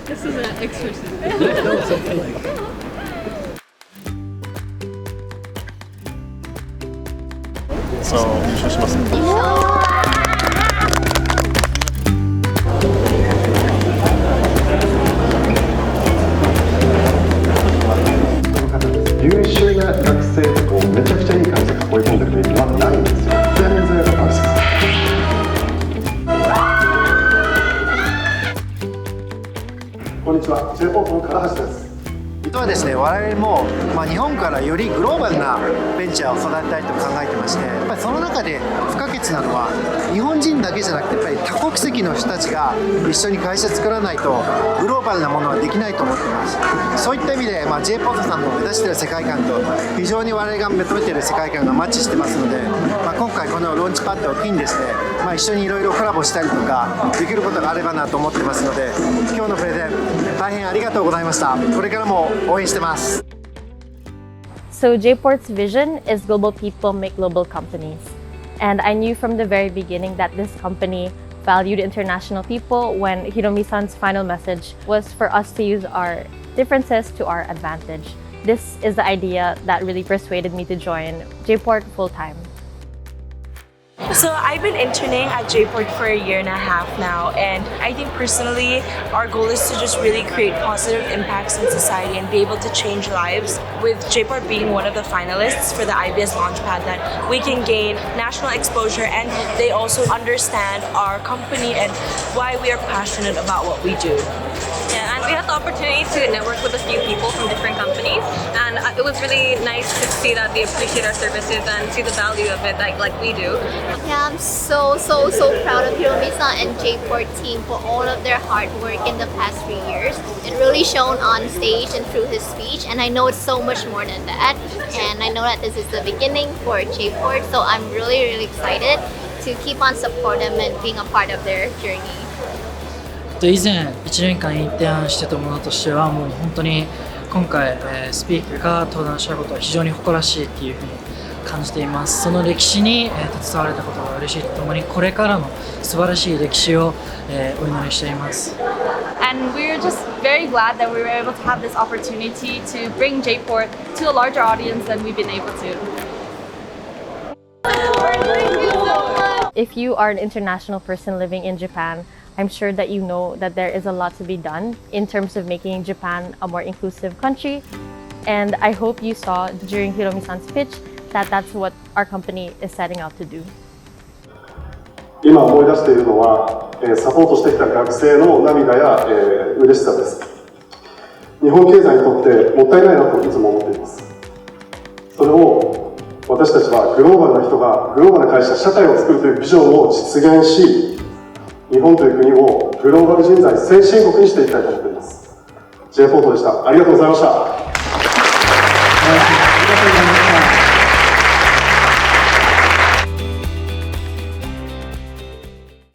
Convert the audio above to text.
This is an exorcism. さあ、優勝しますね。優秀な学生とかをめちゃくちゃいい感じで囲い込んでるメリットはないんですよ。全然あるんです。こんにちは、JPortの唐橋です。実はですね、我々も、日本からよりグローバルなベンチャーを育てたいと考えてまして、やっぱりその中で不可欠なのは日本人だけじゃなくて、やっぱり多国籍の人たちが一緒に会社作らないとグローバルなものはできないと思ってます。そういった意味で、JPort さんの目指している世界観と非常に我々が求めている世界観がマッチしてますので、今回このローンチパッドを機にですね、一緒にいろいろコラボしたりとかできることがあればなと思ってますので、今日のプレゼン大変ありがとうございました。これからも応援してます。 So JPort's vision is global people make global companies. And I knew from the very beginning that this company valued international people when Hiromi-san's final message was for us to use our differences to our advantage. This is the idea that really persuaded me to join JPort full-time. So I've been interning at JPort for a year and a half now, and I think personally our goal is to just really create positive impacts in society and be able to change lives. With JPort being one of the finalists for the IVS LaunchPad, that we can gain national exposure, and they also understand our company and why we are passionate about what we do. Yeah, and we had the opportunity to network with a few people from different companies, and it was really nice to see that they appreciate our services and see the value of it like we do. Yeah, I'm so proud of Hiromi-san and JPort team for all of their hard work in the past 3 years. It really shown on stage and through his speech, and I know it's so much more than that. And I know that this is the beginning for JPort, so I'm really excited to keep on supporting them and being a part of their journey. 以前1年間インターンしてたものとしてはもう本当に今回SPeakが登壇したことは非常に誇らしいっていうふうに感じています。その歴史に携われたことが嬉しいとともにこれからの素晴らしい歴史をお祈りしています。 And we're just very glad that we were able to have this opportunity to bring JPort to a larger audience than we've been able to. If you are an international person living in Japan, I'm sure that you know that there is a lot to be done in terms of making Japan a more inclusive country. And I hope you saw during Hiromi-san's pitch that that's what our company is setting out to do. 今思い出しているのは、サポートしてきた学生の涙や、嬉しさです。日本経済にとってもったいないなといつも思っています。それを私たちはグローバルな人がグローバルな会社、社会を作るというビジョンを実現し、日本という国をグローバル人材先進国にしていきたいと思っています。JPortでした。ありがとうございました。